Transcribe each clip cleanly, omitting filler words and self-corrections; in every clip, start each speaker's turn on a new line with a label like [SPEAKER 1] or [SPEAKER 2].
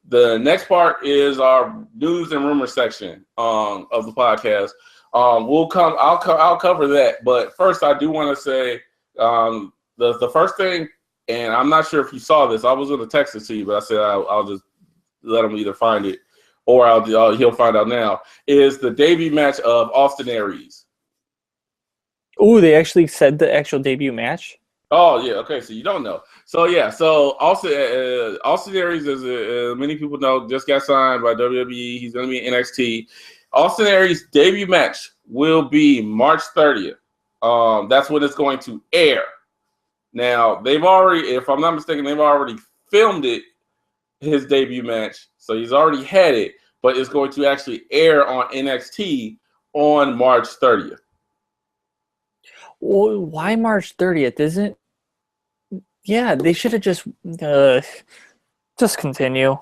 [SPEAKER 1] The next part is our news and rumor section of the podcast. I'll cover that, but first I do want to say the first thing, and I'm not sure if you saw this. I was going to text it to you, but I said I'll just let him either find it or he'll find out now. Is the debut match of Austin Aries?
[SPEAKER 2] Oh, they actually said the actual debut match.
[SPEAKER 1] Oh yeah, okay. So you don't know. So yeah, so Austin Aries, as many people know, just got signed by WWE. He's going to be in NXT. Austin Aries' debut match will be March 30th. That's when it's going to air. Now they've already, if I'm not mistaken, they've already filmed it, his debut match. So he's already had it, but it's going to actually air on NXT on March 30th.
[SPEAKER 2] Well, why March 30th? Yeah, they should have just continue.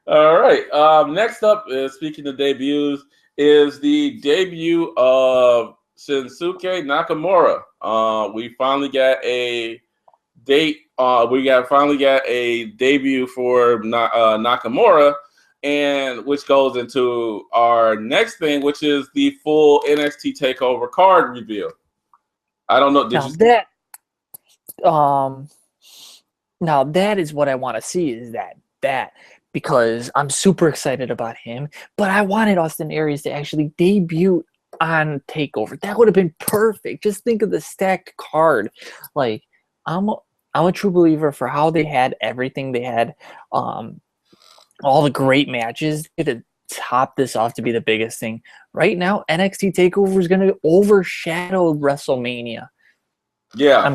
[SPEAKER 1] All right. Next up, speaking of debuts, is the debut of Shinsuke Nakamura. We finally got a date. Finally got a debut for Nakamura, and which goes into our next thing, which is the full NXT Takeover card reveal. I don't know.
[SPEAKER 2] Now that is what I want to see. Is that because I'm super excited about him, but I wanted Austin Aries to actually debut on Takeover. That would have been perfect. Just think of the stacked card. Like I'm a true believer for how they had everything. They had all the great matches to top this off to be the biggest thing. Right now, NXT Takeover is going to overshadow WrestleMania.
[SPEAKER 1] Yeah,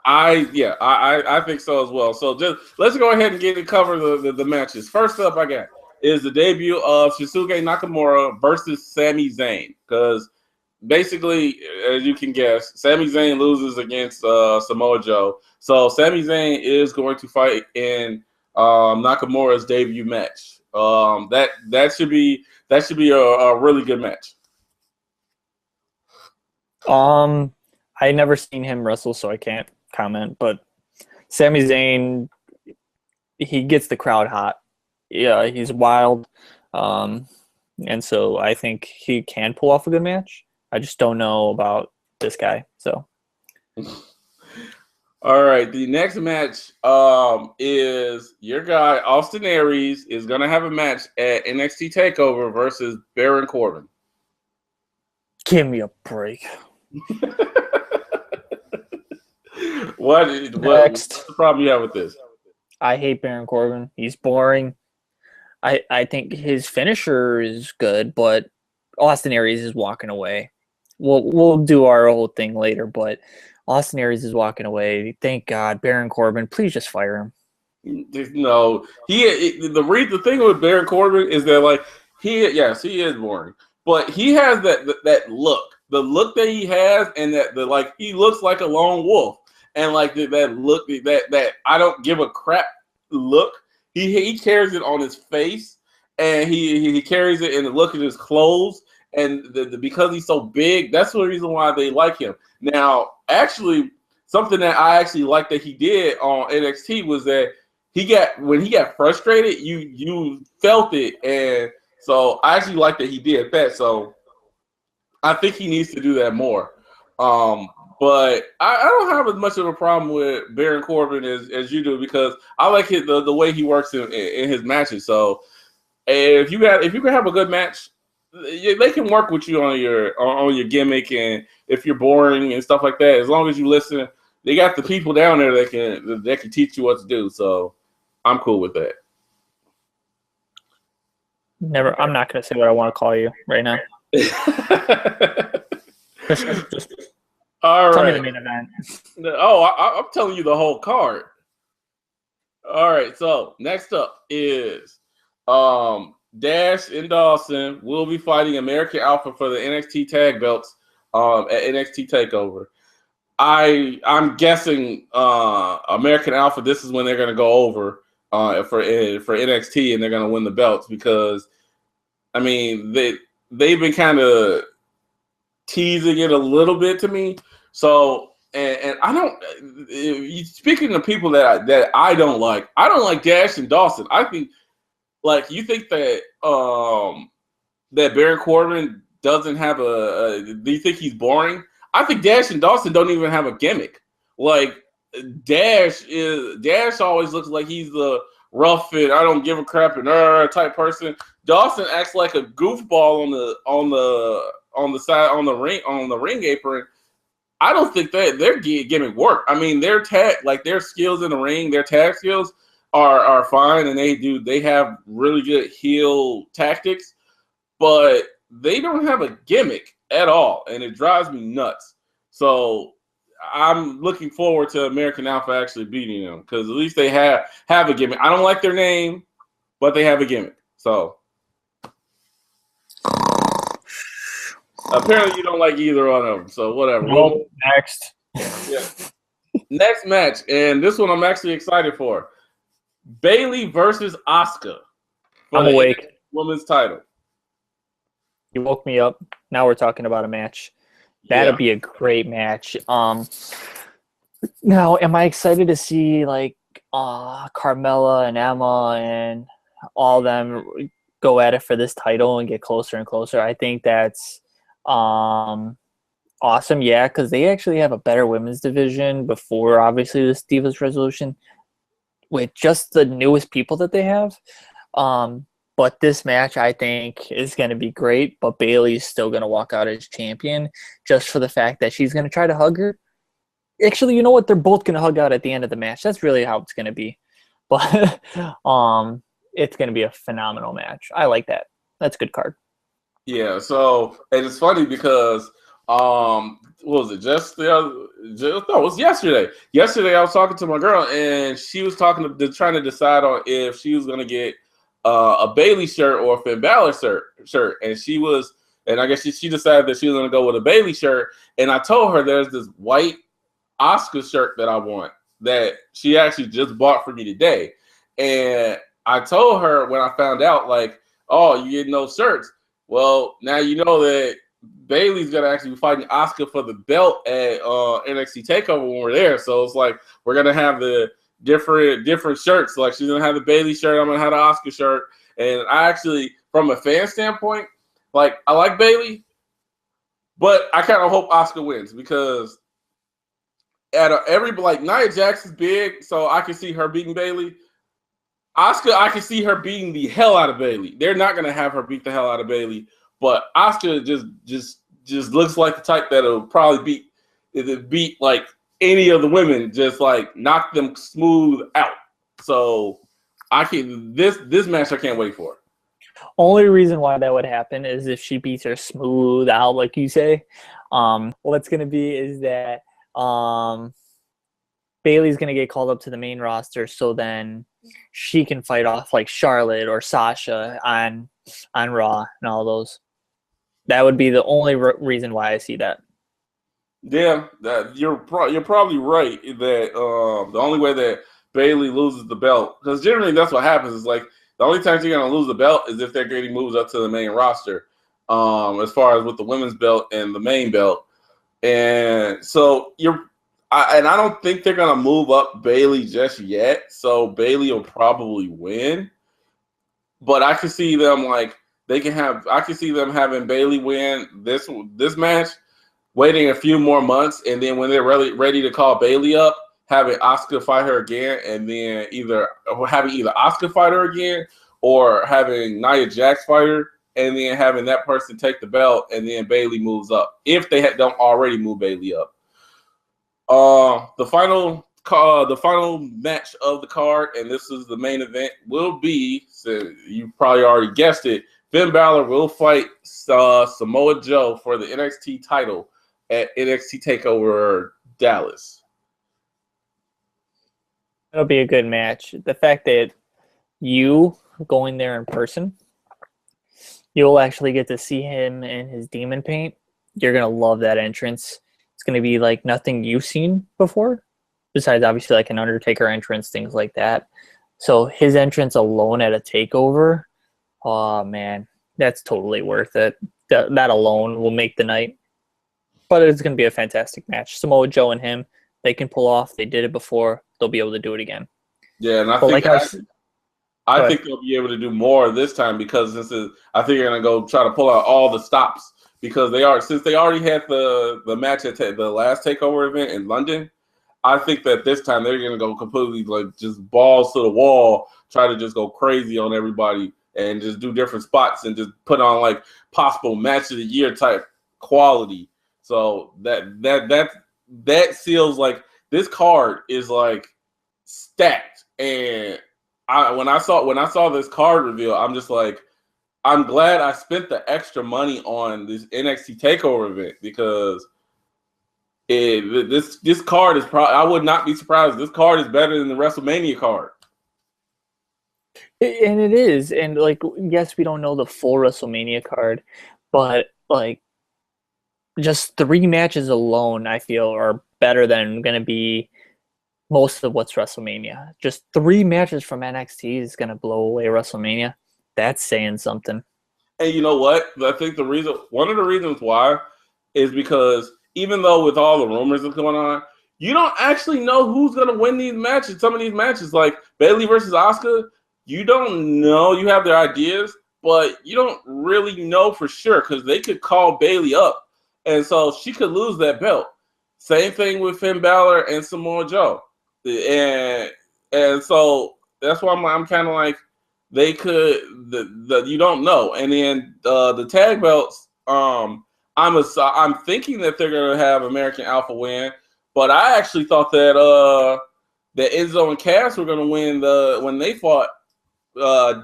[SPEAKER 1] I think so as well. So just let's go ahead and cover the matches. First up, I got is the debut of Shinsuke Nakamura versus Sami Zayn. Because basically, as you can guess, Sami Zayn loses against Samoa Joe. So Sami Zayn is going to fight in Nakamura's debut match. That should be a really good match.
[SPEAKER 2] I never seen him wrestle, so I can't comment. But Sami Zayn, he gets the crowd hot. Yeah, he's wild, and so I think he can pull off a good match. I just don't know about this guy. So,
[SPEAKER 1] all right, the next match is your guy Austin Aries is gonna have a match at NXT Takeover versus Baron Corbin.
[SPEAKER 2] Give me a break.
[SPEAKER 1] What's the problem you have with this?
[SPEAKER 2] I hate Baron Corbin. He's boring. I think his finisher is good, but Austin Aries is walking away. We'll do our whole thing later, but Austin Aries is walking away. Thank God. Baron Corbin, please just fire him.
[SPEAKER 1] No, the thing with Baron Corbin is that he is boring, but he has that look, the look that he has, and he looks like a lone wolf, and that look that I don't give a crap look. He carries it on his face, and he carries it in the look of his clothes, and because he's so big, that's the reason why they like him. Now, actually, something that I actually like that he did on NXT was that when he got frustrated, you felt it, and so I actually like that he did that. So I think he needs to do that more. But I don't have as much of a problem with Baron Corbin as you do, because I like the way he works in his matches. So if you can have a good match, they can work with you on your gimmick, and if you're boring and stuff like that, as long as you listen, they got the people down there that can teach you what to do. So I'm cool with that.
[SPEAKER 2] I'm not going to say what I want to call you right now.
[SPEAKER 1] All right.
[SPEAKER 2] Tell me the main event.
[SPEAKER 1] I'm telling you the whole card. All right. So next up is Dash and Dawson will be fighting American Alpha for the NXT tag belts at NXT Takeover. I'm guessing American Alpha, this is when they're going to go over for NXT, and they're going to win the belts, because I mean they've been kind of teasing it a little bit to me. So and I don't. Speaking of people that I don't like Dash and Dawson. I think like you think that that Baron Corbin doesn't have do you think he's boring? I think Dash and Dawson don't even have a gimmick. Like Dash always looks like he's the rough and I don't give a crap and type person. Dawson acts like a goofball on the side on the ring apron. I don't think that their gimmick work. I mean, their skills in the ring, their tag skills are fine, and they have really good heel tactics, but they don't have a gimmick at all, and it drives me nuts. So I'm looking forward to American Alpha actually beating them because at least they have a gimmick. I don't like their name, but they have a gimmick. So apparently you don't like either one of them. So whatever.
[SPEAKER 2] Nope. Next.
[SPEAKER 1] Yeah. Next match, and this one I'm actually excited for. Bayley versus Asuka for
[SPEAKER 2] I'm awake.
[SPEAKER 1] Women's title.
[SPEAKER 2] You woke me up. Now we're talking about a match. That'll be a great match. Now, am I excited to see like Carmella and Emma and all them go at it for this title and get closer and closer? I think that's awesome. Yeah, because they actually have a better women's division before obviously this Divas Resolution with just the newest people that they have. But this match, I think, is going to be great. But Bayley's still going to walk out as champion just for the fact that she's going to try to hug her. Actually, you know what? They're both going to hug out at the end of the match. That's really how it's going to be. But it's going to be a phenomenal match. I like that. That's a good card.
[SPEAKER 1] Yeah. So, and it's funny because what was it? No, it was yesterday. Yesterday, I was talking to my girl, and she was trying to decide on if she was going to get a Bayley shirt or a Finn Balor shirt, and I guess she decided that she was going to go with a Bayley shirt. And I told her there's this white Asuka shirt that I want that she actually just bought for me today, and I told her when I found out, like, oh, you get no shirts. Well, now you know that Bayley's gonna actually be fighting Asuka for the belt at NXT Takeover when we're there. So it's like we're gonna have the different shirts. Like she's gonna have the Bayley shirt, I'm gonna have the Asuka shirt. And I actually, from a fan standpoint, like I like Bayley, but I kind of hope Asuka wins because like Nia Jax is big, so I can see her beating Bayley. Asuka, I can see her beating the hell out of Bayley. They're not gonna have her beat the hell out of Bayley. But Asuka just looks like the type that'll probably beat like any of the women, just like knock them smooth out. So this match I can't wait for.
[SPEAKER 2] Only reason why that would happen is if she beats her smooth out, like you say. What's gonna be is that Bayley's gonna get called up to the main roster, so then she can fight off like Charlotte or Sasha on Raw and all those. That would be the only reason why I see that.
[SPEAKER 1] Yeah, you're probably right that the only way that Bayley loses the belt, because generally that's what happens, is like the only time you're gonna lose the belt is if they're getting moves up to the main roster. As far as with the women's belt and the main belt, and so I don't think they're gonna move up Bayley just yet. So Bayley will probably win, but I can see them I can see them having Bayley win this match, waiting a few more months, and then when they're really ready to call Bayley up, having Asuka fight her again, and then having either Asuka fight her again or having Nia Jax fight her, and then having that person take the belt, and then Bayley moves up if they don't already move Bayley up. The final match of the card, and this is the main event, will be, so you probably already guessed it, Finn Balor will fight Samoa Joe for the NXT title at NXT TakeOver Dallas.
[SPEAKER 2] That'll be a good match. The fact that you going there in person, you'll actually get to see him in his demon paint. You're going to love that entrance. It's going to be like nothing you've seen before, besides obviously like an Undertaker entrance, things like that. So his entrance alone at a TakeOver, oh man, that's totally worth it. That alone will make the night. But it's going to be a fantastic match. Samoa Joe and him, they can pull off. They did it before. They'll be able to do it again.
[SPEAKER 1] Yeah, and I
[SPEAKER 2] But
[SPEAKER 1] think
[SPEAKER 2] like
[SPEAKER 1] I think they'll be able to do more this time because I think they're gonna go try to pull out all the stops because since they already had the match at the last takeover event in London. I think that this time they're gonna go completely like just balls to the wall, try to just go crazy on everybody and just do different spots and just put on like possible match of the year type quality. So that seals like this card is like stacked. And when I saw this card reveal, I'm just like, I'm glad I spent the extra money on this NXT Takeover event because this card is probably, I would not be surprised. This card is better than the WrestleMania card.
[SPEAKER 2] And it is. And like, yes, we don't know the full WrestleMania card, but like just 3 matches alone, I feel, are better than going to be most of what's WrestleMania. Just 3 matches from NXT is going to blow away WrestleMania. That's saying something.
[SPEAKER 1] And you know what? I think one of the reasons why is because even though with all the rumors that's going on, you don't actually know who's going to win these matches. Some of these matches, like Bayley versus Asuka, you don't know. You have their ideas, but you don't really know for sure because they could call Bayley up, and so she could lose that belt. Same thing with Finn Balor and Samoa Joe, and so that's why I'm kind of like they could. You don't know, and then the tag belts. I'm thinking that they're gonna have American Alpha win, but I actually thought that Enzo and Cass were gonna win when they fought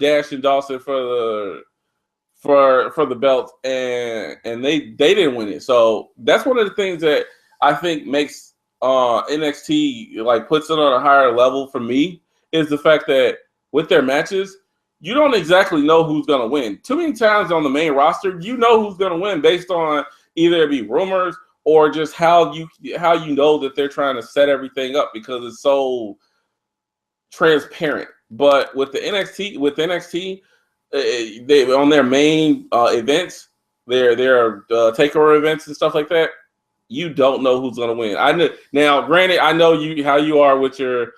[SPEAKER 1] Dash and Dawson for the belt, and they didn't win it. So that's one of the things that I think makes NXT like puts it on a higher level for me is the fact that with their matches, you don't exactly know who's going to win. Too many times on the main roster, you know who's going to win based on either it be rumors or just how you know that they're trying to set everything up because it's so transparent. But with NXT, they on their main events, their takeover events and stuff like that, you don't know who's going to win. Now, granted, I know how you are with that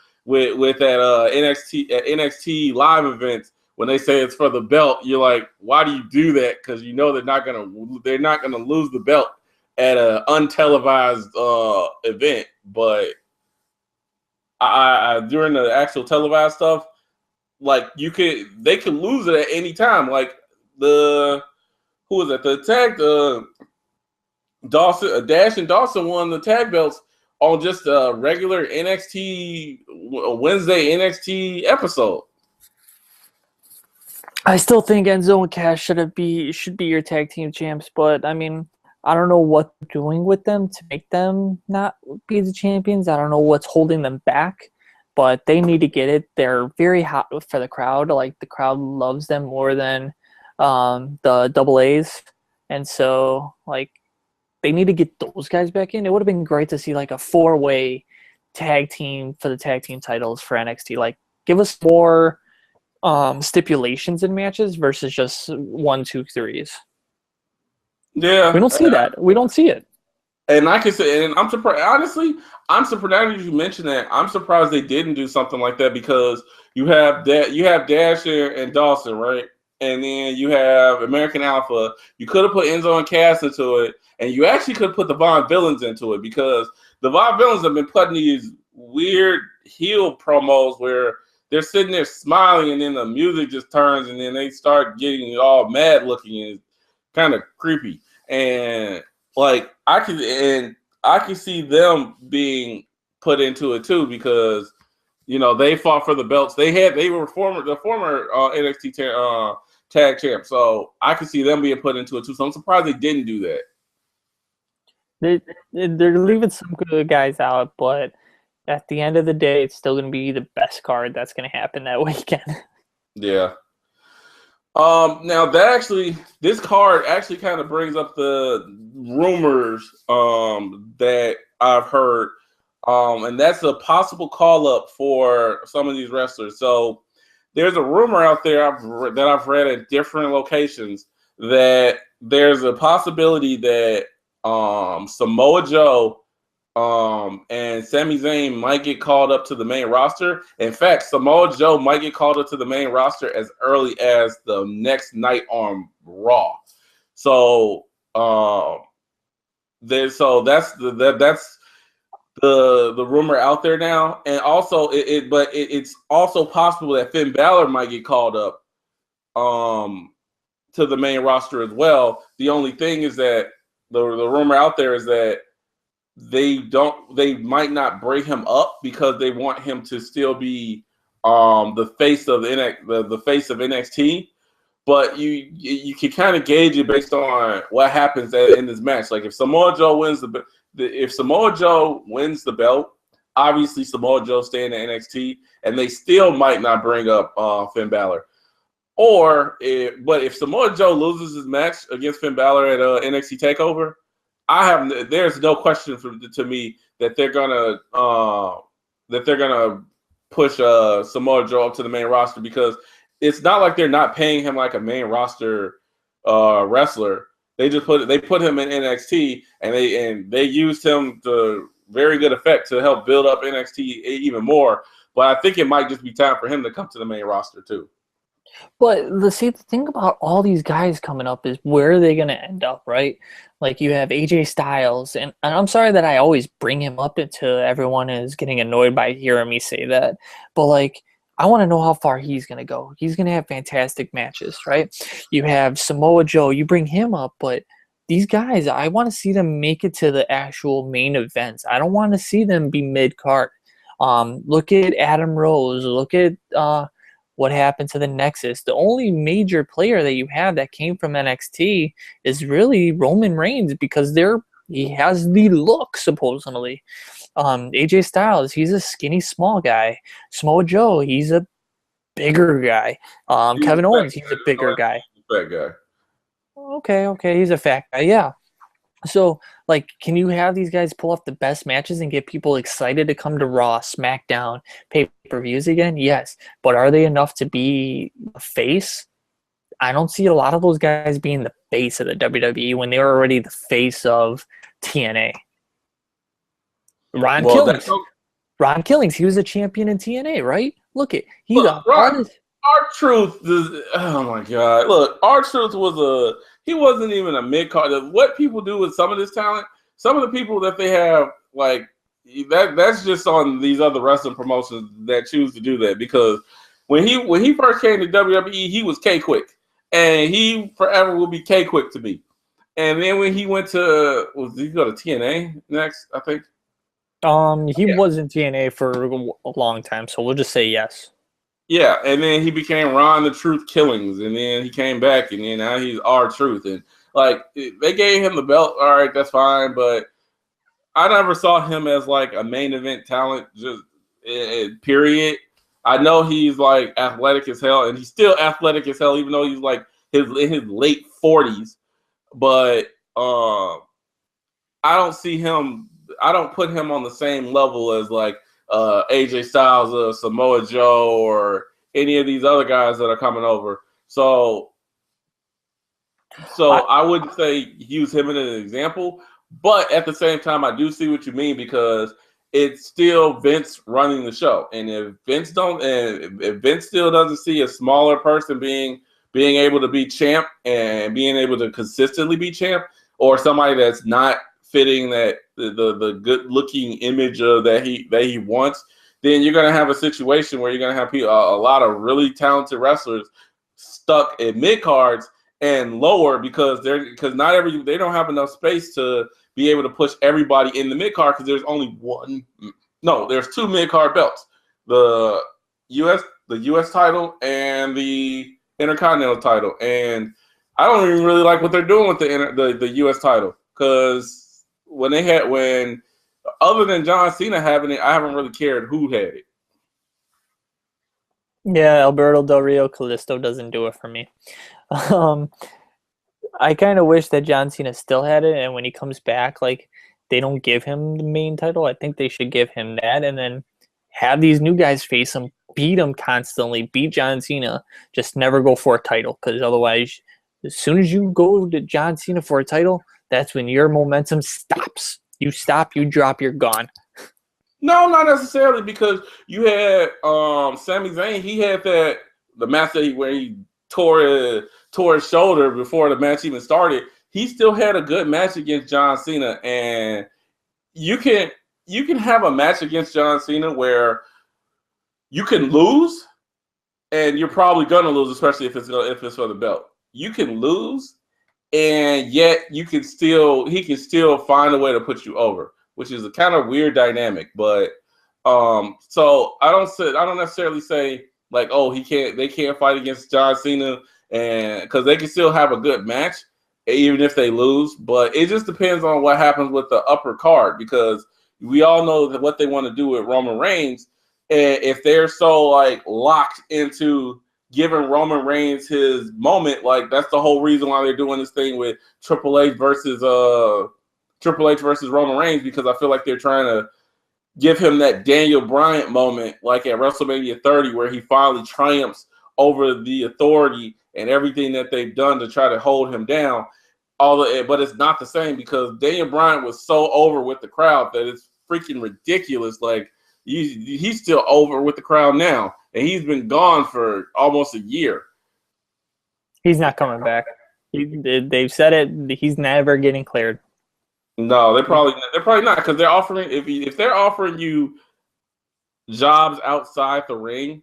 [SPEAKER 1] NXT live events. When they say it's for the belt, you're like, why do you do that? Because you know they're not gonna lose the belt at an untelevised event. But I during the actual televised stuff, like they could lose it at any time. Like the Dash and Dawson won the tag belts on just a regular Wednesday NXT episode.
[SPEAKER 2] I still think Enzo and Cass should be your tag team champs, but I mean, I don't know what they're doing with them to make them not be the champions. I don't know what's holding them back, but they need to get it. They're very hot for the crowd. Like the crowd loves them more than the double A's, and so like they need to get those guys back in. It would have been great to see like a 4-way tag team for the tag team titles for NXT. Like give us more stipulations in matches versus just 1, 2, 3s.
[SPEAKER 1] Yeah,
[SPEAKER 2] we don't see that. We don't see it.
[SPEAKER 1] And I can say, and I'm surprised. Honestly, I'm surprised you mentioned that. I'm surprised they didn't do something like that because you have Dash and Dawson, right? And then you have American Alpha. You could have put Enzo and Cass into it, and you actually could have put the Von Villains into it because the Von Villains have been putting these weird heel promos where they're sitting there smiling, and then the music just turns, and then they start getting all mad looking, and it's kind of creepy. And like I can see them being put into it too because you know they fought for the belts. They were the former NXT tag champ, so I can see them being put into it too. So I'm surprised they didn't do that.
[SPEAKER 2] They're leaving some good guys out, but at the end of the day, it's still going to be the best card that's going to happen that weekend.
[SPEAKER 1] Yeah. Now this card actually kind of brings up the rumors that I've heard, and that's a possible call up for some of these wrestlers. So there's a rumor out there that I've read at different locations that there's a possibility that Samoa Joe and Sami Zayn might get called up to the main roster. In fact, Samoa Joe might get called up to the main roster as early as the next night on Raw. So, that's the rumor out there now, and also it's also possible that Finn Balor might get called up to the main roster as well. The only thing is that the rumor out there is that they might not bring him up because they want him to still be the face of the face of NXT. But you can kind of gauge it based on what happens in this match. Like if Samoa Joe wins the belt, obviously Samoa Joe staying in NXT, and they still might not bring up Finn Balor. But if Samoa Joe loses his match against Finn Balor at NXT Takeover, there's no question to me that they're gonna push Samoa Joe up to the main roster, because it's not like they're not paying him like a main roster wrestler. They put him in NXT, and they used him to very good effect to help build up NXT even more. But I think it might just be time for him to come to the main roster too.
[SPEAKER 2] But the thing about all these guys coming up is where are they going to end up, right? Like you have AJ Styles, and I'm sorry that I always bring him up until everyone is getting annoyed by hearing me say that. But like, I want to know how far he's going to go. He's going to have fantastic matches, right? You have Samoa Joe, you bring him up, but these guys, I want to see them make it to the actual main events. I don't want to see them be mid-card. Look at Adam Rose. Look at what happened to the Nexus. The only major player that you have that came from NXT is really Roman Reigns, because he has the look, supposedly. AJ Styles, he's a skinny, small guy. Samoa Joe, he's a bigger guy. Kevin Owens, he's a bigger guy.
[SPEAKER 1] Fat guy.
[SPEAKER 2] Okay, he's a fat guy, yeah. So, like, can you have these guys pull off the best matches and get people excited to come to Raw, SmackDown, pay-per-views again? Yes. But are they enough to be a face? I don't see a lot of those guys being the face of the WWE when they're already the face of TNA. Ron Killings, he was a champion in TNA, right? Look at
[SPEAKER 1] R-Truth. Oh my God! Look, R-Truth he wasn't even a mid card. What people do with some of this talent, some of the people that they have, like that's just on these other wrestling promotions that choose to do that. Because when he first came to WWE, he was K-Quick, and he forever will be K-Quick to me. And then when he went to did he go to TNA next? I think.
[SPEAKER 2] He was in TNA for a long time, so we'll just say yes.
[SPEAKER 1] Yeah, and then he became Ron the Truth Killings, and then he came back, and then now he's R-Truth, and like they gave him the belt. All right, that's fine, but I never saw him as like a main event talent. Just period. I know he's like athletic as hell, and he's still athletic as hell, even though he's like in his late 40s. But I don't see him. I don't put him on the same level as like AJ Styles, Samoa Joe, or any of these other guys that are coming over. So I wouldn't say use him as an example, but at the same time, I do see what you mean, because it's still Vince running the show, and if Vince still doesn't see a smaller person being able to be champ and being able to consistently be champ, or somebody that's not fitting that the good looking image that he wants, then you're gonna have a situation where you're gonna have a lot of really talented wrestlers stuck in mid cards and lower, because they don't have enough space to be able to push everybody in the mid card, because there's two mid card belts, the US title and the Intercontinental title, and I don't even really like what they're doing with the US title, because other than John Cena having it, I haven't really cared who had it.
[SPEAKER 2] Yeah, Alberto Del Rio Callisto doesn't do it for me. I kind of wish that John Cena still had it, and when he comes back, like, they don't give him the main title. I think they should give him that, and then have these new guys face him, beat him constantly, beat John Cena, just never go for a title, because otherwise, as soon as you go to John Cena for a title, That's when your momentum stops. You stop, you drop, you're gone.
[SPEAKER 1] No, not necessarily, because you had Sami Zayn. He had the match where he tore his shoulder before the match even started. He still had a good match against John Cena, and you can have a match against John Cena where you can lose, and you're probably gonna lose, especially if it's for the belt. You can lose, and yet he can still find a way to put you over, which is a kind of weird dynamic. But so I don't necessarily say like, oh, they can't fight against John Cena, and because they can still have a good match even if they lose. But it just depends on what happens with the upper card, because we all know that what they want to do with Roman Reigns, and if they're so like locked into giving Roman Reigns his moment, like that's the whole reason why they're doing this thing with Triple H versus Roman Reigns, because I feel like they're trying to give him that Daniel Bryan moment, like at WrestleMania 30, where he finally triumphs over the authority and everything that they've done to try to hold him down. But it's not the same, because Daniel Bryan was so over with the crowd that it's freaking ridiculous. Like he's still over with the crowd now, and he's been gone for almost a year.
[SPEAKER 2] He's not coming back. They've said it. He's never getting cleared.
[SPEAKER 1] No, they're probably not, because they're offering if they're offering you jobs outside the ring,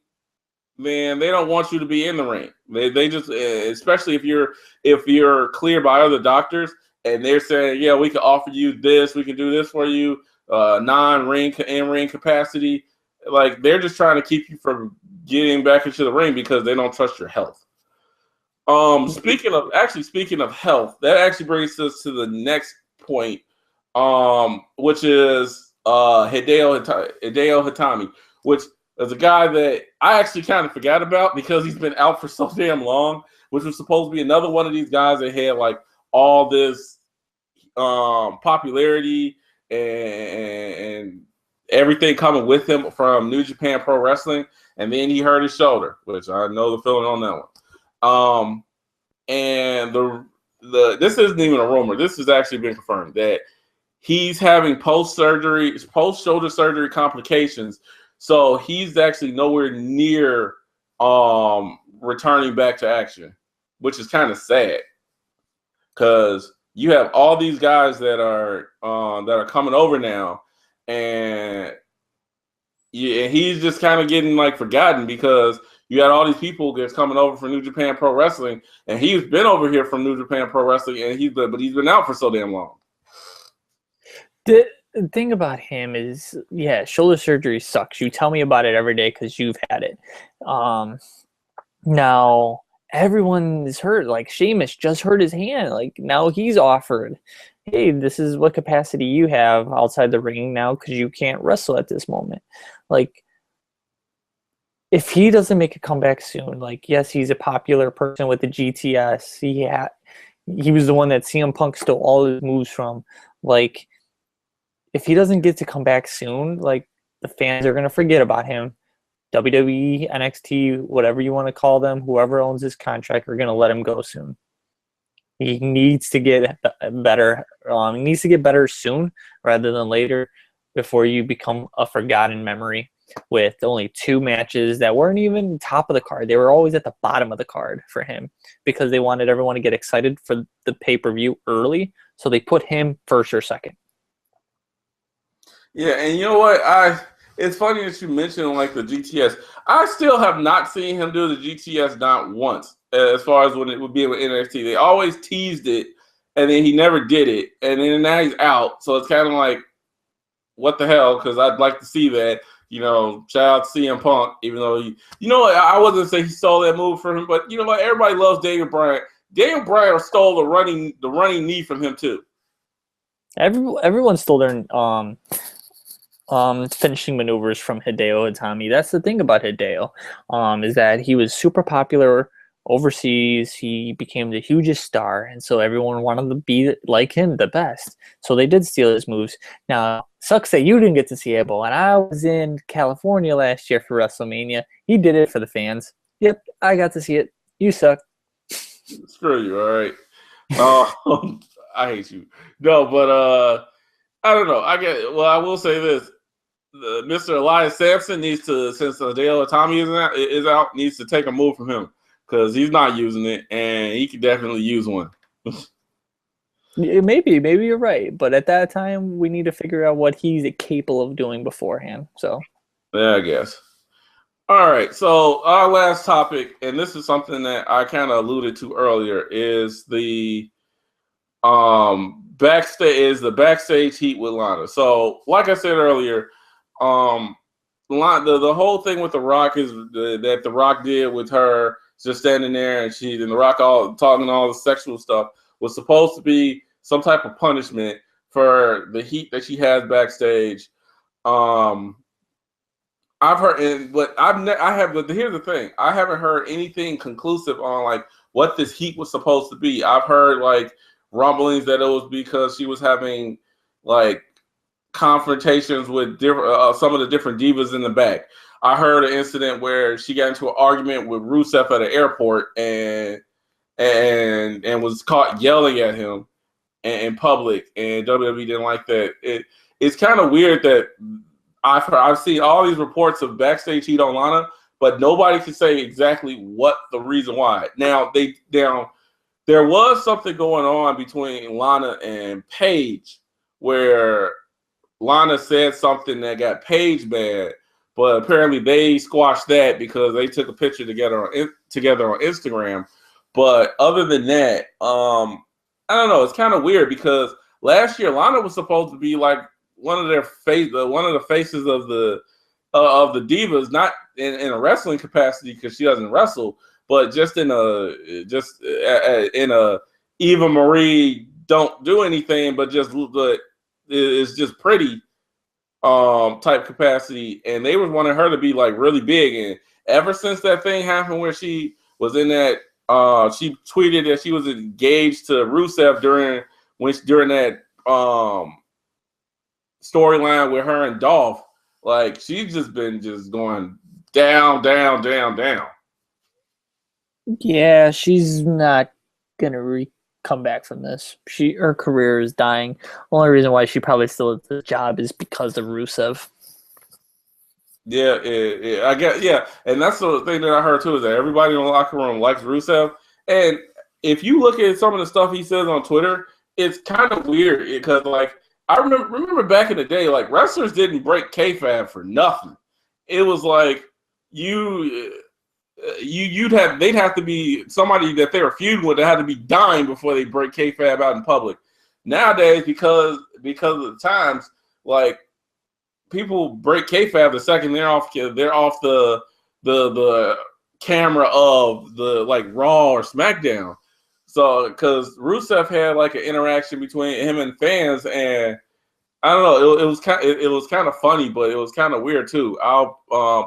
[SPEAKER 1] then they don't want you to be in the ring. They just, especially if you're cleared by other doctors and they're saying, yeah, we can offer you this, we can do this for you, non-ring in-ring capacity. Like they're just trying to keep you from getting back into the ring because they don't trust your health. Speaking of health, that actually brings us to the next point, which is Hideo Hitami, which is a guy that I actually kind of forgot about because he's been out for so damn long, which was supposed to be another one of these guys that had like all this popularity and everything coming with him from New Japan Pro Wrestling, and then he hurt his shoulder, which I know the feeling on that one. And this isn't even a rumor. This has actually been confirmed that he's having post-shoulder surgery complications. So he's actually nowhere near returning back to action, which is kind of sad, because you have all these guys that are coming over now, and he's just kind of getting like forgotten, because you had all these people that's coming over from New Japan Pro Wrestling, and he's been over here from New Japan Pro Wrestling, and he's been out for so damn long.
[SPEAKER 2] The thing about him is, yeah, shoulder surgery sucks. You tell me about it every day because you've had it. Now everyone is hurt. Like Sheamus just hurt his hand. Like now he's offered, hey, this is what capacity you have outside the ring now because you can't wrestle at this moment. Like, if he doesn't make a comeback soon, like, yes, he's a popular person with the GTS. He was the one that CM Punk stole all his moves from. Like, if he doesn't get to come back soon, like, the fans are going to forget about him. WWE, NXT, whatever you want to call them, whoever owns his contract, are going to let him go soon. He needs to get better. He needs to get better soon rather than later, before you become a forgotten memory with only 2 matches that weren't even top of the card. They were always at the bottom of the card for him because they wanted everyone to get excited for the pay-per-view early, so they put him first or second.
[SPEAKER 1] Yeah, and you know what? It's funny that you mentioned like the GTS. I still have not seen him do the GTS, not once, as far as when it would be with NXT. They always teased it, and then he never did it, and then now he's out. So it's kind of like, what the hell? Because I'd like to see that. You know, shout out to CM Punk, even though I wasn't saying he stole that move from him, but you know what? Everybody loves Daniel Bryan. Daniel Bryan stole the running knee from him too.
[SPEAKER 2] Everyone stole their finishing maneuvers from Hideo Itami. That's the thing about Hideo, is that he was super popular overseas. He became the hugest star, and so everyone wanted to be like him, the best. So they did steal his moves. Now, sucks that you didn't get to see it, but when I was in California last year for WrestleMania, he did it for the fans. Yep, I got to see it. You suck.
[SPEAKER 1] Screw you, all right. I hate you. No, but I don't know. I will say this: Mr. Elias Sampson needs to, since Dale Tommy is out, needs to take a move from him because he's not using it, and he could definitely use one.
[SPEAKER 2] Maybe you're right, but at that time we need to figure out what he's capable of doing beforehand. So,
[SPEAKER 1] yeah, I guess. All right, so our last topic, and this is something that I kind of alluded to earlier, is the backstage heat with Lana. So, like I said earlier, the whole thing with The Rock is that The Rock did with her just standing there and The Rock all talking all the sexual stuff was supposed to be some type of punishment for the heat that she has backstage. I've heard, but here's the thing: I haven't heard anything conclusive on like what this heat was supposed to be. I've heard like rumblings that it was because she was having like confrontations with different some of the different divas in the back. I heard an incident where she got into an argument with Rusev at an airport and was caught yelling at him in public, and WWE didn't like that. It's kind of weird that I've seen all these reports of backstage heat on Lana, but nobody can say exactly what the reason why. Now there was something going on between Lana and Paige where Lana said something that got Paige mad, but apparently they squashed that because they took a picture together on Instagram. But other than that, I don't know. It's kind of weird because last year Lana was supposed to be like one of the faces of the divas, not in a wrestling capacity because she doesn't wrestle, but just in a Eva Marie don't do anything, but just is just pretty type capacity, and they was wanting her to be like really big. And ever since that thing happened where she was in that, she tweeted that she was engaged to Rusev during that storyline with her and Dolph. Like she's just been just going down, down, down, down.
[SPEAKER 2] yeah, she's not gonna come back from this. Her career is dying. The only reason why she probably still has the job is because of Rusev.
[SPEAKER 1] Yeah, I guess, yeah, and that's the thing that I heard too is that everybody in the locker room likes Rusev, and if you look at some of the stuff he says on Twitter, it's kind of weird because like I remember back in the day, like wrestlers didn't break kayfabe for nothing. It was like they'd have to be somebody that they were feuding with that had to be dying before they break kayfabe out in public. Nowadays, because of the times, like people break kayfabe the second they're off the camera of the like Raw or SmackDown. So because Rusev had like an interaction between him and fans, and I don't know, it was kind of funny, but it was kind of weird too. I'll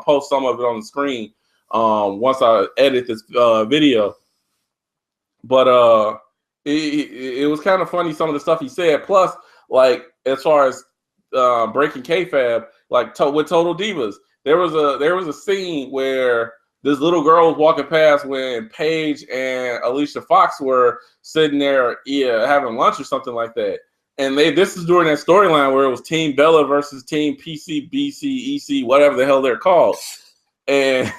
[SPEAKER 1] post some of it on the screen once I edit this video. But it was kind of funny some of the stuff he said. Plus, like as far as breaking kayfabe, like with Total Divas, there was a scene where this little girl was walking past when Paige and Alicia Fox were sitting there having lunch or something like that. And this is during that storyline where it was Team Bella versus Team PC, BC, EC, whatever the hell they're called. And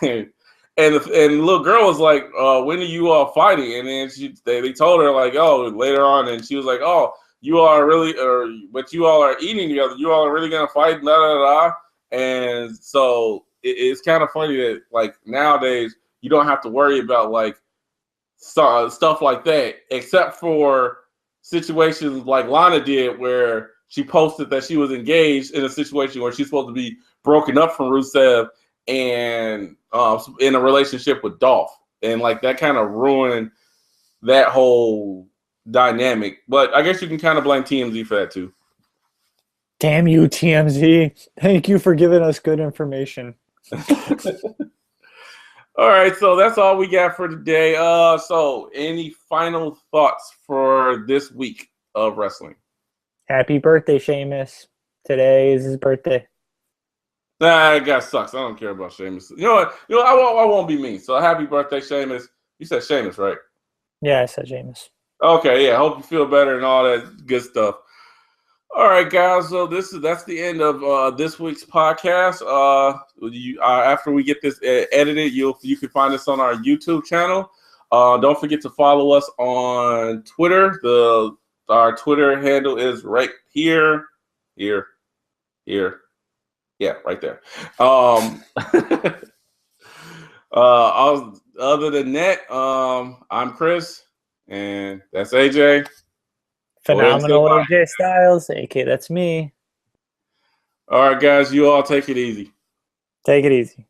[SPEAKER 1] the little girl was like, when are you all fighting? And then they told her like, oh, later on. And she was like, oh, you all are really, but you all are eating together. You all are really going to fight, da, da, da. And so it's kind of funny that like nowadays you don't have to worry about like stuff like that, except for situations like Lana did where she posted that she was engaged in a situation where she's supposed to be broken up from Rusev and in a relationship with Dolph. And like that kind of ruined that whole dynamic. But I guess you can kind of blame TMZ for that too.
[SPEAKER 2] Damn you, TMZ. Thank you for giving us good information.
[SPEAKER 1] All right, so that's all we got for today. So any final thoughts for this week of wrestling?
[SPEAKER 2] Happy birthday, Sheamus. Today is his birthday.
[SPEAKER 1] Nah, that guy sucks. I don't care about Sheamus. You know what? I won't be mean. So happy birthday, Sheamus. You said Sheamus, right?
[SPEAKER 2] Yeah, I said Sheamus.
[SPEAKER 1] Okay, yeah. Hope you feel better and all that good stuff. All right, guys. So that's the end of this week's podcast. After we get this edited, you can find us on our YouTube channel. Don't forget to follow us on Twitter. Our Twitter handle is right here. Yeah, right there. Other than that, I'm Chris, and that's AJ. Go ahead and say
[SPEAKER 2] Phenomenal
[SPEAKER 1] bye.
[SPEAKER 2] AJ Styles, AK, that's me.
[SPEAKER 1] All right, guys, you all take it easy.
[SPEAKER 2] Take it easy.